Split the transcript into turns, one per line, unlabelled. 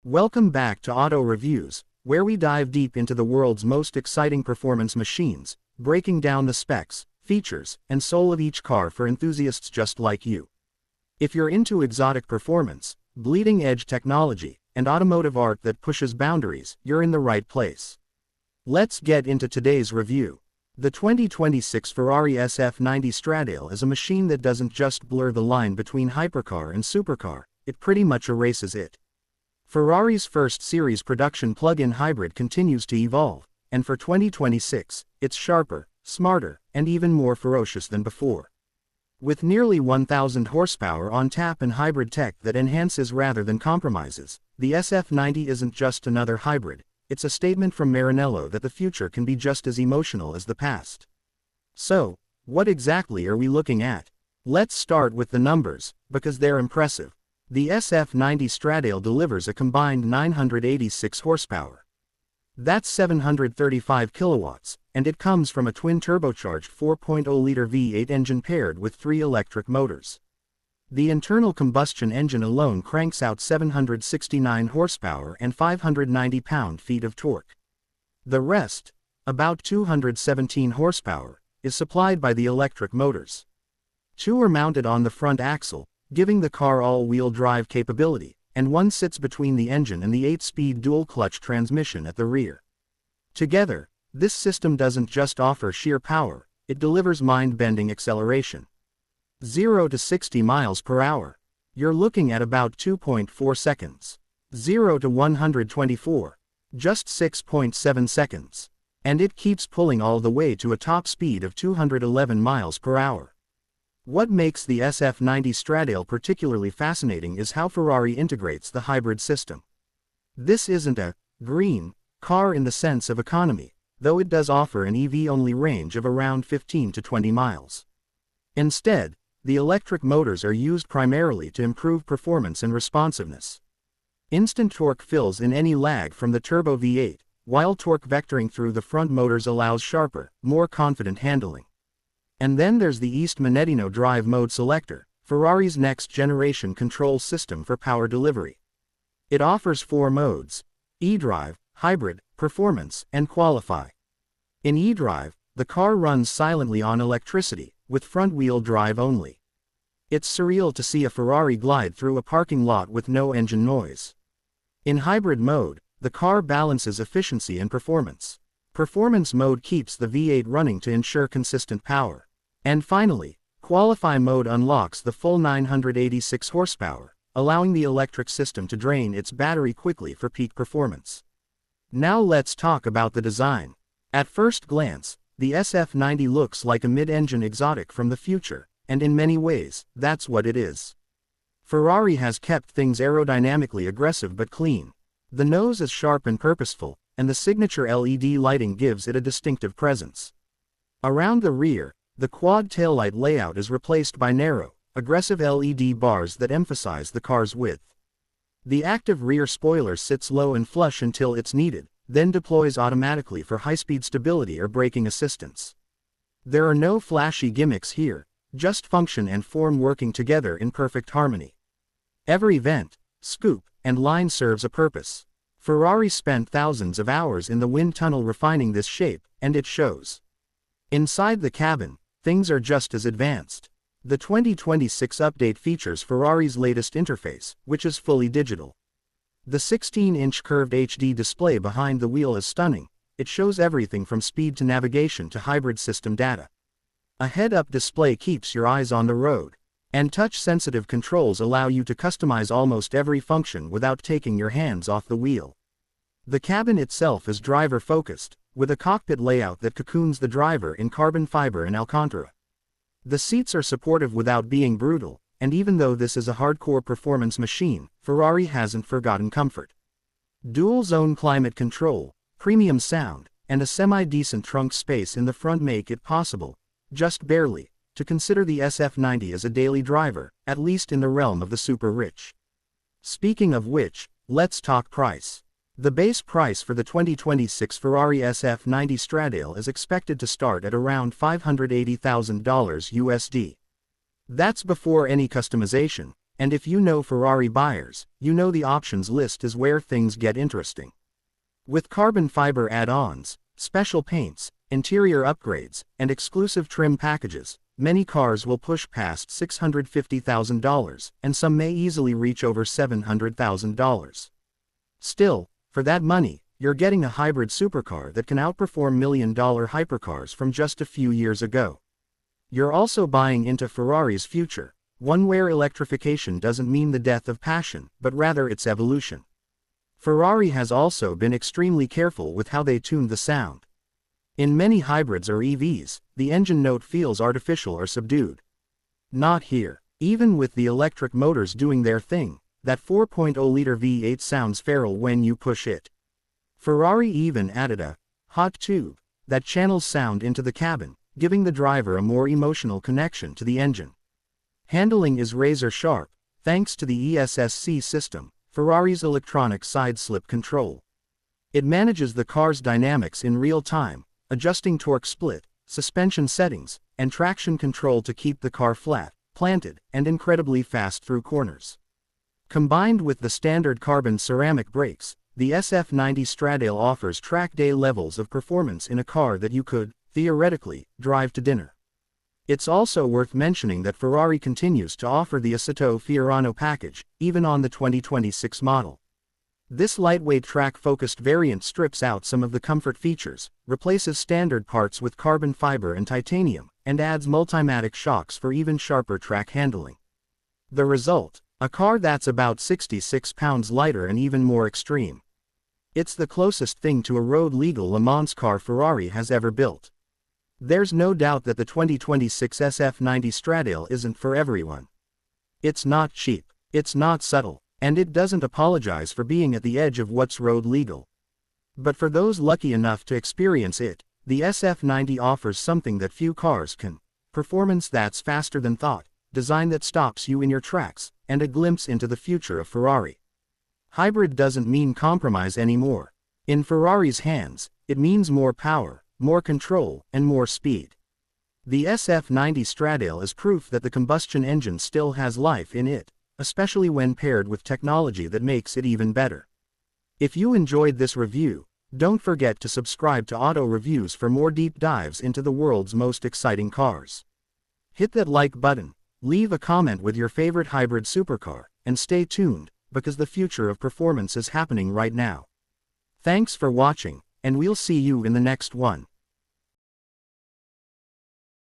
Welcome back to Auto Reviews, where we dive deep into the world's most exciting performance machines, breaking down the specs, features, and soul of each car for enthusiasts just like you. If you're into exotic performance, bleeding-edge technology, and automotive art that pushes boundaries, you're in the right place. Let's get into today's review. The 2026 Ferrari SF90 Stradale is a machine that doesn't just blur the line between hypercar and supercar, it pretty much erases it. Ferrari's first series production plug-in hybrid continues to evolve, and for 2026, it's sharper, smarter, and even more ferocious than before. With nearly 1,000 horsepower on tap and hybrid tech that enhances rather than compromises, the SF90 isn't just another hybrid, it's a statement from Maranello that the future can be just as emotional as the past. So, what exactly are we looking at? Let's start with the numbers, because they're impressive. The SF90 Stradale delivers a combined 986 horsepower. That's 735 kilowatts, and it comes from a twin-turbocharged 4.0-liter V8 engine paired with 3 electric motors. The internal combustion engine alone cranks out 769 horsepower and 590 pound-feet of torque. The rest, about 217 horsepower, is supplied by the electric motors. 2 are mounted on the front axle, giving the car all-wheel drive capability, and 1 sits between the engine and the 8-speed dual-clutch transmission at the rear. Together, this system doesn't just offer sheer power, it delivers mind-bending acceleration. 0 to 60 miles per hour. You're looking at about 2.4 seconds. 0 to 124. Just 6.7 seconds. And it keeps pulling all the way to a top speed of 211 miles per hour. What makes the SF90 Stradale particularly fascinating is how Ferrari integrates the hybrid system. This isn't a green car in the sense of economy, though it does offer an EV-only range of around 15 to 20 miles. Instead, the electric motors are used primarily to improve performance and responsiveness. Instant torque fills in any lag from the turbo V8, while torque vectoring through the front motors allows sharper, more confident handling. And then there's the East Manettino drive mode selector, Ferrari's next-generation control system for power delivery. It offers 4 modes: eDrive, Hybrid, Performance, and Qualify. In eDrive, the car runs silently on electricity, with front-wheel drive only. It's surreal to see a Ferrari glide through a parking lot with no engine noise. In hybrid mode, the car balances efficiency and performance. Performance mode keeps the V8 running to ensure consistent power. And finally, Qualify mode unlocks the full 986 horsepower, allowing the electric system to drain its battery quickly for peak performance. Now let's talk about the design. At first glance, the SF90 looks like a mid-engine exotic from the future, and in many ways, that's what it is. Ferrari has kept things aerodynamically aggressive but clean. The nose is sharp and purposeful, and the signature LED lighting gives it a distinctive presence. Around the rear, the quad taillight layout is replaced by narrow, aggressive LED bars that emphasize the car's width. The active rear spoiler sits low and flush until it's needed, then deploys automatically for high-speed stability or braking assistance. There are no flashy gimmicks here, just function and form working together in perfect harmony. Every vent, scoop, and line serves a purpose. Ferrari spent thousands of hours in the wind tunnel refining this shape, and it shows. Inside the cabin, things are just as advanced. The 2026 update features Ferrari's latest interface, which is fully digital. The 16-inch curved HD display behind the wheel is stunning. It shows everything from speed to navigation to hybrid system data. A head-up display keeps your eyes on the road, and touch-sensitive controls allow you to customize almost every function without taking your hands off the wheel. The cabin itself is driver-focused, with a cockpit layout that cocoons the driver in carbon fiber and Alcantara. The seats are supportive without being brutal, and even though this is a hardcore performance machine, Ferrari hasn't forgotten comfort. Dual-zone climate control, premium sound, and a semi-decent trunk space in the front make it possible, just barely, to consider the SF90 as a daily driver, at least in the realm of the super-rich. Speaking of which, let's talk price. The base price for the 2026 Ferrari SF90 Stradale is expected to start at around $580,000 USD. That's before any customization, And if you know Ferrari buyers, you know the options list is where things get interesting. With carbon fiber add-ons, special paints, interior upgrades, and exclusive trim packages, many cars will push past $650,000, and some may easily reach over $700,000. Still, for that money, you're getting a hybrid supercar that can outperform million-dollar hypercars from just a few years ago. You're also buying into Ferrari's future, one where electrification doesn't mean the death of passion, but rather its evolution. Ferrari has also been extremely careful with how they tuned the sound. In many hybrids or EVs, the engine note feels artificial or subdued. Not here. Even with the electric motors doing their thing, that 4.0-liter V8 sounds feral when you push it. Ferrari even added a hot tube that channels sound into the cabin, giving the driver a more emotional connection to the engine. Handling is razor sharp, thanks to the ESSC system, Ferrari's electronic side-slip control. It manages the car's dynamics in real time, adjusting torque split, suspension settings, and traction control to keep the car flat, planted, and incredibly fast through corners. Combined with the standard carbon ceramic brakes, the SF90 Stradale offers track day levels of performance in a car that you could, theoretically, drive to dinner. It's also worth mentioning that Ferrari continues to offer the Assetto Fiorano package, even on the 2026 model. This lightweight track-focused variant strips out some of the comfort features, replaces standard parts with carbon fiber and titanium, and adds multimatic shocks for even sharper track handling. The result? A car that's about 66 pounds lighter and even more extreme. It's the closest thing to a road-legal Le Mans car Ferrari has ever built. There's no doubt that the 2026 SF90 Stradale isn't for everyone. It's not cheap, it's not subtle, and it doesn't apologize for being at the edge of what's road legal. But for those lucky enough to experience it, the SF90 offers something that few cars can: performance that's faster than thought, design that stops you in your tracks, and a glimpse into the future of Ferrari. Hybrid doesn't mean compromise anymore. In Ferrari's hands, it means more power, more control, and more speed. The SF90 Stradale is proof that the combustion engine still has life in it, especially when paired with technology that makes it even better. If you enjoyed this review, don't forget to subscribe to Auto Reviews for more deep dives into the world's most exciting cars. Hit that like button, leave a comment with your favorite hybrid supercar, and stay tuned, because the future of performance is happening right now. Thanks for watching, and we'll see you in the next one.